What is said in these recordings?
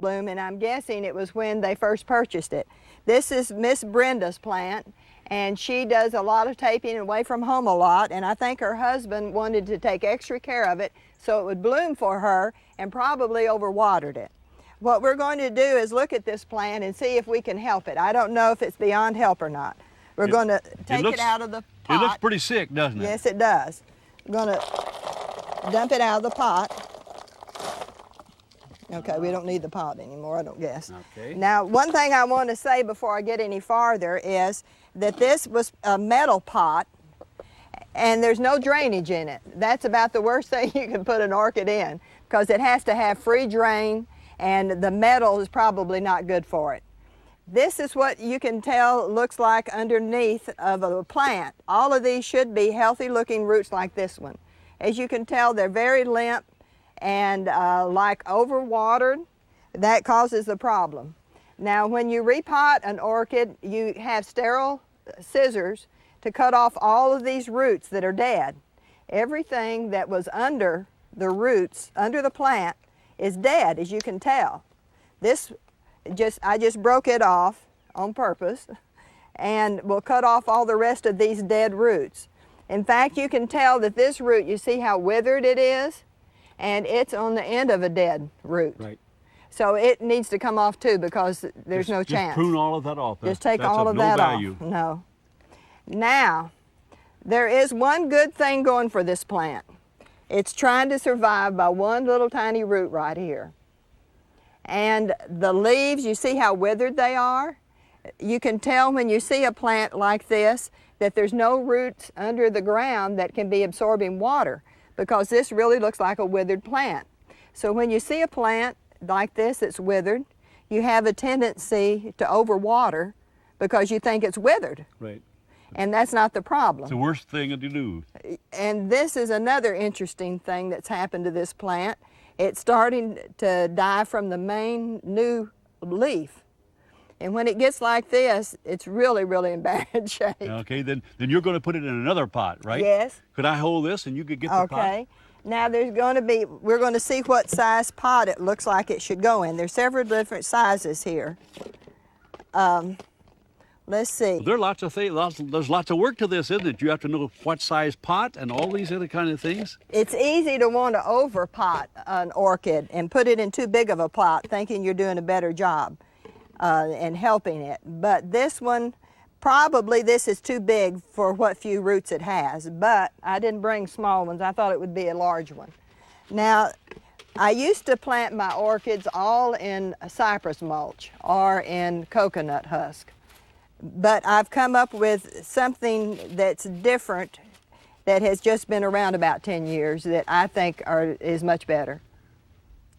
bloom, and I'm guessing it was when they first purchased it. This is Miss Brenda's plant, and she does a lot of taping away from home a lot, and I think her husband wanted to take extra care of it so it would bloom for her, and probably overwatered it. What we're going to do is look at this plant and see if we can help it. I don't know if it's beyond help or not. We're going to take it out of the pot. It looks pretty sick, doesn't it? Yes, it does. I'm going to dump it out of the pot. Okay, we don't need the pot anymore, I don't guess. Okay. Now, one thing I want to say before I get any farther is that this was a metal pot, and there's no drainage in it. That's about the worst thing you can put an orchid in, because it has to have free drain, and the metal is probably not good for it. This is what you can tell looks like underneath of a plant. All of these should be healthy looking roots like this one. As you can tell, they're very limp and like overwatered. That causes the problem. Now when you repot an orchid, you have sterile scissors to cut off all of these roots that are dead. Everything that was under the roots, under the plant, is dead, as you can tell. I just broke it off on purpose, and we'll cut off all the rest of these dead roots. In fact, you can tell that this root, you see how withered it is, and it's on the end of a dead root. Right. So it needs to come off too, because there's no chance. Just prune all of that off. Just take all of that off. No. Now, there is one good thing going for this plant. It's trying to survive by one little tiny root right here. And the leaves, you see how withered they are? You can tell when you see a plant like this that there's no roots under the ground that can be absorbing water, because this really looks like a withered plant. So when you see a plant like this that's withered, you have a tendency to overwater because you think it's withered. Right. And that's not the problem. It's the worst thing to do. And this is another interesting thing that's happened to this plant. It's starting to die from the main new leaf. And when it gets like this, it's really, really in bad shape. Okay, then you're going to put it in another pot, right? Yes. Could I hold this and you could get the pot? Okay. Now we're going to see what size pot it looks like it should go in. There's several different sizes here. Let's see. Well, there are lots of things. There's lots of work to this, isn't it? You have to know what size pot and all these other kind of things. It's easy to want to overpot an orchid and put it in too big of a pot, thinking you're doing a better job and helping it. But this one, probably this is too big for what few roots it has. But I didn't bring small ones. I thought it would be a large one. Now, I used to plant my orchids all in cypress mulch or in coconut husk. But I've come up with something that's different, that has just been around about 10 years, that I think is much better.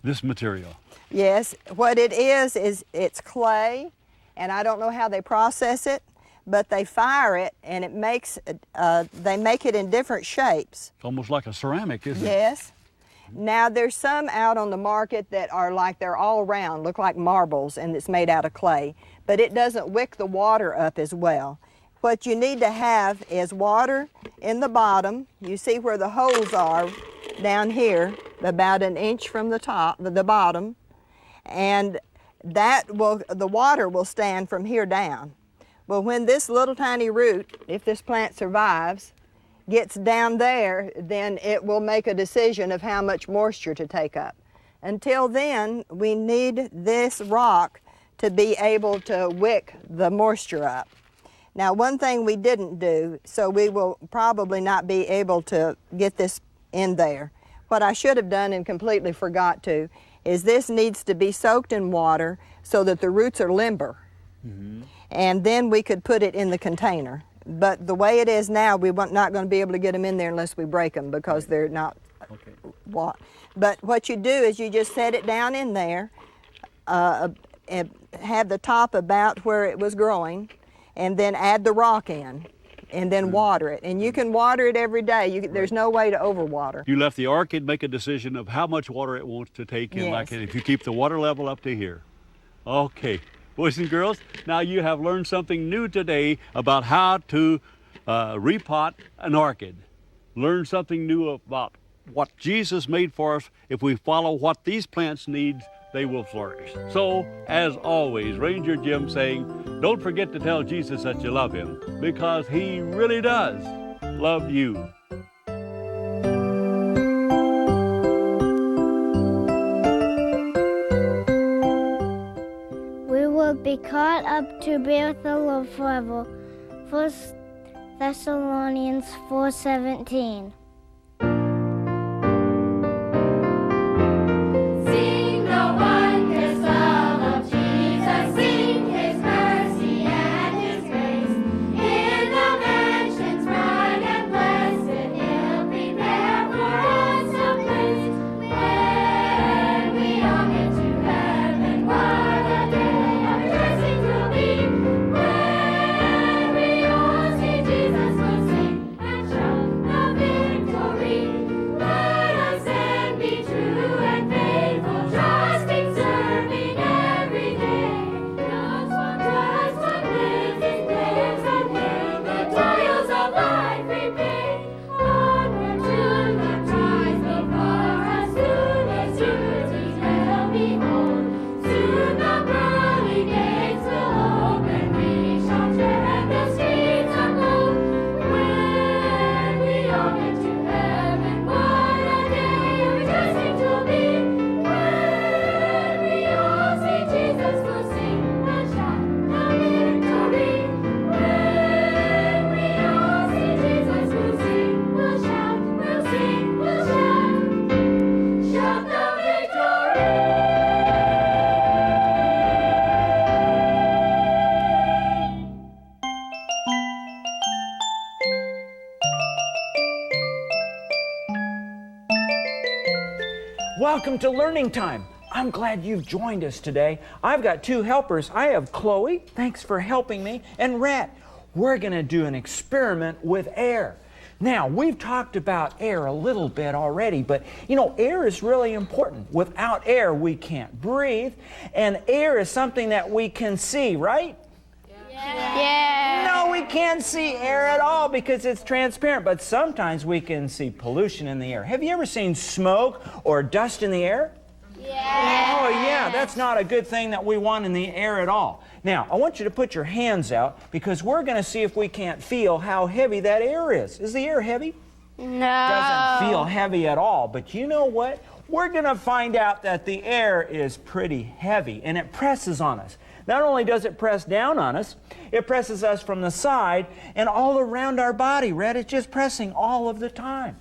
This material? Yes. What it is it's clay, and I don't know how they process it, but they fire it, and it makes they make it in different shapes. It's almost like a ceramic, isn't it? Yes. Now there's some out on the market that are like they're all round, look like marbles, and it's made out of clay, but it doesn't wick the water up as well. What you need to have is water in the bottom. You see where the holes are down here, about an inch from the top, the bottom, and the water will stand from here down. Well, when this little tiny root, if this plant survives, gets down there, then it will make a decision of how much moisture to take up. Until then, we need this rock to be able to wick the moisture up. Now, one thing we didn't do, so we will probably not be able to get this in there. What I should have done and completely forgot to is this needs to be soaked in water so that the roots are limber. Mm-hmm. And then we could put it in the container. But the way it is now, we're not going to be able to get them in there unless we break them, because they're not. Okay. But what you do is you just set it down in there and have the top about where it was growing, and then add the rock in, and then water it. And you can water it every day. There's no way to overwater. You left the orchid make a decision of how much water it wants to take in, yes. Like if you keep the water level up to here. Okay. Boys and girls, now you have learned something new today about how to repot an orchid. Learn something new about what Jesus made for us if we follow what these plants need they will flourish. So, as always, Ranger Jim saying, don't forget to tell Jesus that you love him, because he really does love you. We will be caught up to be with the Lord forever. 1 Thessalonians 4:17. Welcome to Learning Time. I'm glad you've joined us today. I've got two helpers. I have Chloe, thanks for helping me, and Rhett. We're going to do an experiment with air. Now, we've talked about air a little bit already, but you know, air is really important. Without air, we can't breathe, and air is something that we can see, right? Yeah. No, we can't see air at all because it's transparent, but sometimes we can see pollution in the air. Have you ever seen smoke or dust in the air? Yeah. Oh, yeah, that's not a good thing that we want in the air at all. Now, I want you to put your hands out because we're going to see if we can't feel how heavy that air is. Is the air heavy? No. Doesn't feel heavy at all, but you know what? We're going to find out that the air is pretty heavy and it presses on us. Not only does it press down on us, it presses us from the side and all around our body, Red. It's just pressing all of the time.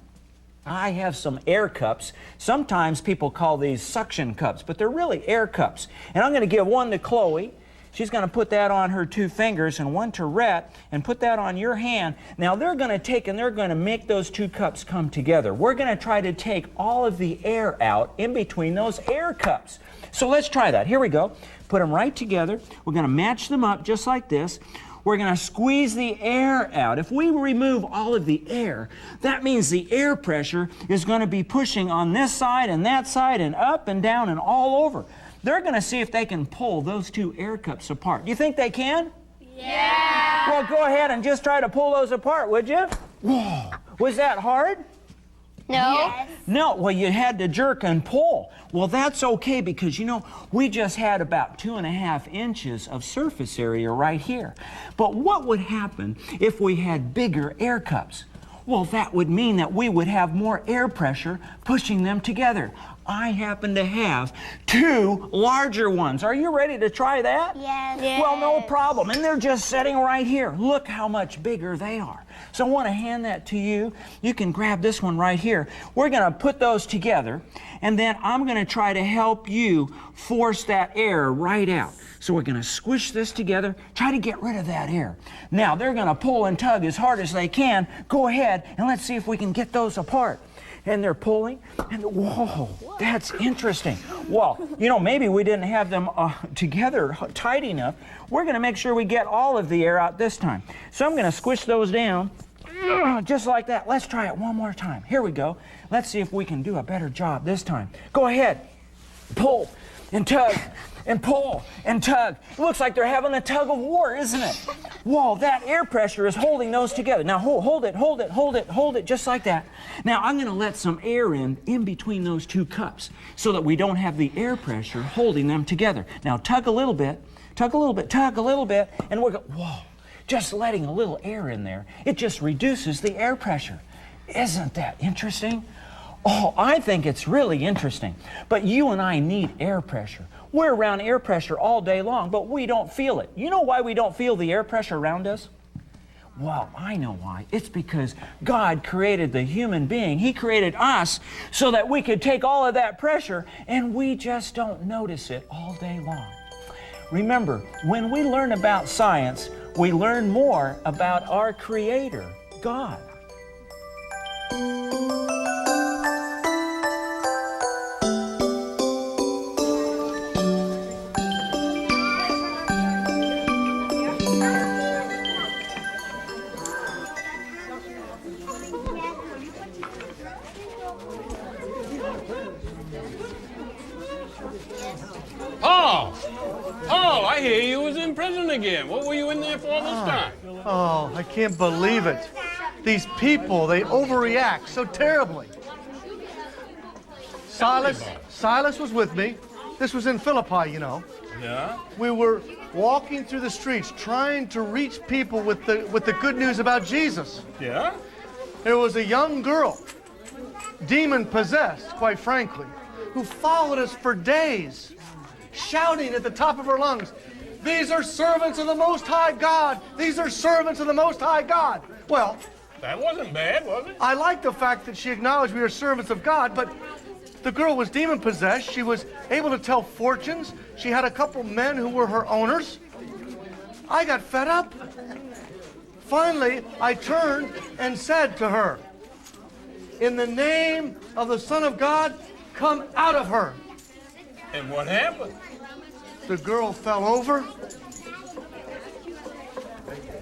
I have some air cups. Sometimes people call these suction cups, but they're really air cups. And I'm going to give one to Chloe. She's going to put that on her 2 fingers and one to Rhett and put that on your hand. Now they're going to take and they're going to make those 2 cups come together. We're going to try to take all of the air out in between those air cups. So let's try that. Here we go. Put them right together. We're going to match them up just like this. We're going to squeeze the air out. If we remove all of the air, that means the air pressure is going to be pushing on this side and that side and up and down and all over. They're going to see if they can pull those 2 air cups apart. Do you think they can? Yeah. Well, go ahead and just try to pull those apart, would you? Whoa. Was that hard? No. Yes. No, well, you had to jerk and pull. Well, that's okay because, you know, we just had about 2.5 inches of surface area right here. But what would happen if we had bigger air cups? Well, that would mean that we would have more air pressure pushing them together. I happen to have 2 larger ones. Are you ready to try that? Yes. Well, no problem. And they're just sitting right here. Look how much bigger they are. So I want to hand that to you. You can grab this one right here. We're going to put those together, and then I'm going to try to help you force that air right out. So we're going to squish this together, try to get rid of that air. Now, they're going to pull and tug as hard as they can. Go ahead, and let's see if we can get those apart. And they're pulling, and whoa, that's interesting. Well, you know, maybe we didn't have them together tight enough. We're going to make sure we get all of the air out this time. So I'm going to squish those down, just like that. Let's try it one more time. Here we go. Let's see if we can do a better job this time. Go ahead, pull. and tug and pull and tug. It looks like they're having a tug of war, isn't it? Whoa, that air pressure is holding those together. Now hold it, just like that. Now I'm going to let some air in between those two cups so that we don't have the air pressure holding them together. Now tug a little bit, tug a little bit, tug a little bit, and we're going, whoa, just letting a little air in there, it just reduces the air pressure. Isn't that interesting? Oh, I think it's really interesting. But you and I need air pressure. We're around air pressure all day long, but we don't feel it. You know why we don't feel the air pressure around us? Well, I know why. It's because God created the human being. He created us so that we could take all of that pressure, and we just don't notice it all day long. Remember, when we learn about science, we learn more about our Creator, God. Paul, I hear you was in prison again. What were you in there for this time? Oh, I can't believe it. These people, they overreact so terribly. Silas was with me. This was in Philippi, you know. Yeah? We were walking through the streets trying to reach people with the good news about Jesus. Yeah? There was a young girl, demon-possessed, quite frankly, who followed us for days, shouting at the top of her lungs, "These are servants of the Most High God! These are servants of the Most High God!" Well, That wasn't bad, was it? I like the fact that she acknowledged we are servants of God, but the girl was demon-possessed. She was able to tell fortunes. She had a couple men who were her owners. I got fed up. Finally, I turned and said to her, "In the name of the Son of God, come out of her." And what happened? The girl fell over.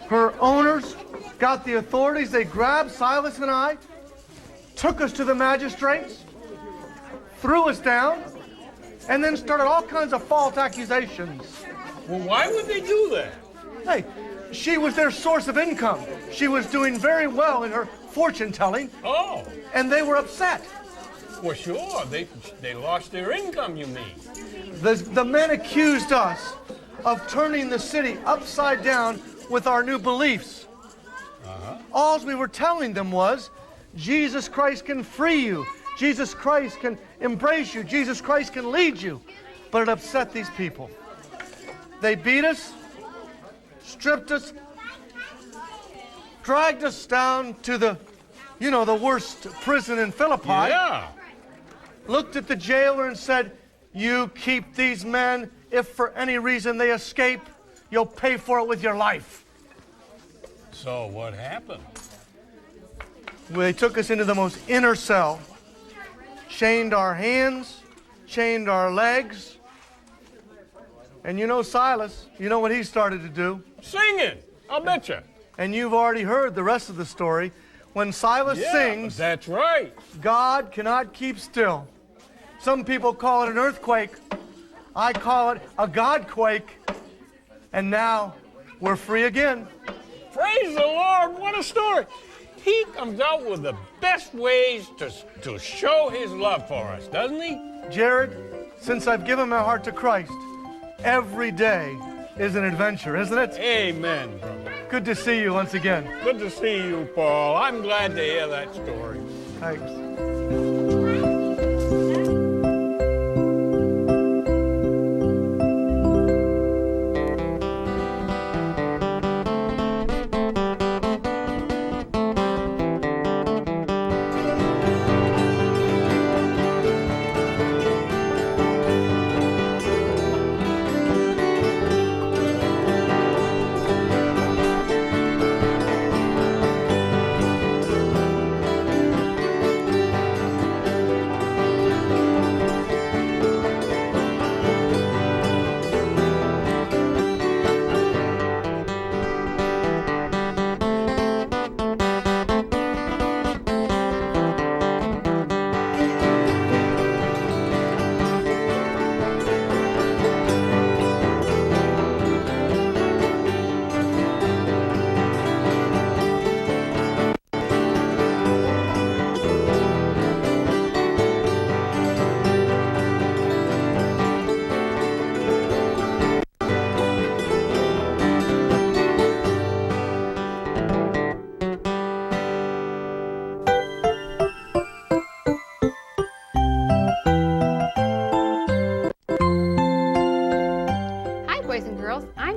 Her owners got the authorities. They grabbed Silas and I, took us to the magistrates, threw us down, and then started all kinds of false accusations. Well, why would they do that? Hey, she was their source of income. She was doing very well in her fortune telling, Oh, and they were upset. well, sure. They lost their income, you mean? The men accused us of turning the city upside down with our new beliefs. All we were telling them was, Jesus Christ can free you. Jesus Christ can embrace you. Jesus Christ can lead you. But it upset these people. They beat us, stripped us, dragged us down to the worst prison in Philippi. Yeah. Looked at the jailer and said, "You keep these men. If for any reason they escape, you'll pay for it with your life." So what happened? They took us into the most inner cell, chained our hands, chained our legs. And you know Silas, you know what he started to do. Singing, I'll betcha. And you've already heard the rest of the story. When Silas sings, That's right. God cannot keep still. Some people call it an earthquake. I call it a Godquake. And now we're free again. Praise the Lord, what a story. He comes out with the best ways to show his love for us, doesn't he? Jared, since I've given my heart to Christ, every day is an adventure, isn't it? Amen, brother. Good to see you once again. Good to see you, Paul. I'm glad to hear that story. Thanks.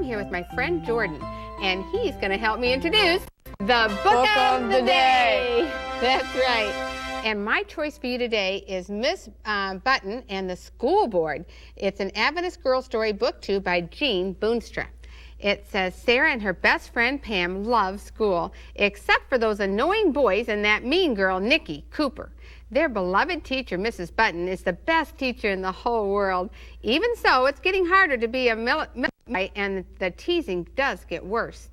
here with my friend Jordan, and he's going to help me introduce the Book of the Day. That's right. And my choice for you today is Miss Button and the School Board. It's an Adventist Girl Story, Book 2 by Jean Boonstra. It says, Sarah and her best friend Pam love school, except for those annoying boys and that mean girl, Nikki Cooper. Their beloved teacher, Mrs. Button, is the best teacher in the whole world. Even so, it's getting harder to be a military, and the teasing does get worse.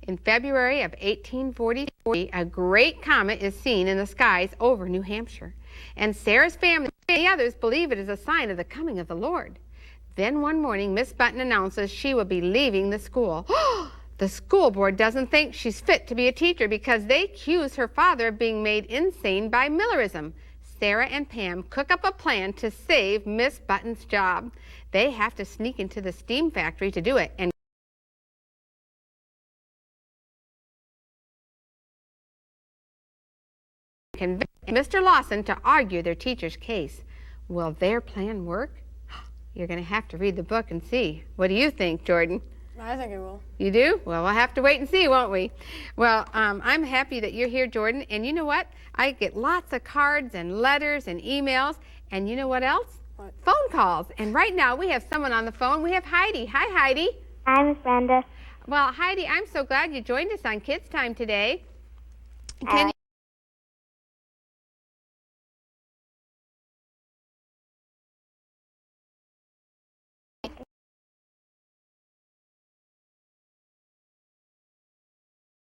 In February of 1840, a great comet is seen in the skies over New Hampshire, and Sarah's family and the others believe it is a sign of the coming of the Lord. Then one morning, Miss Button announces she will be leaving the school. The school board doesn't think she's fit to be a teacher because they accuse her father of being made insane by Millerism. Sarah and Pam cook up a plan to save Miss Button's job. They have to sneak into the steam factory to do it and convince Mr. Lawson to argue their teacher's case. Will their plan work? You're going to have to read the book and see. What do you think, Jordan? I think it will. You do? Well, we'll have to wait and see, won't we? Well, I'm happy that you're here, Jordan. And you know what? I get lots of cards and letters and emails. And you know what else? What? Phone calls. And right now we have someone on the phone. We have Heidi. Hi, Heidi. Hi, Miss Brenda. Well, Heidi, I'm so glad you joined us on Kids Time today. Can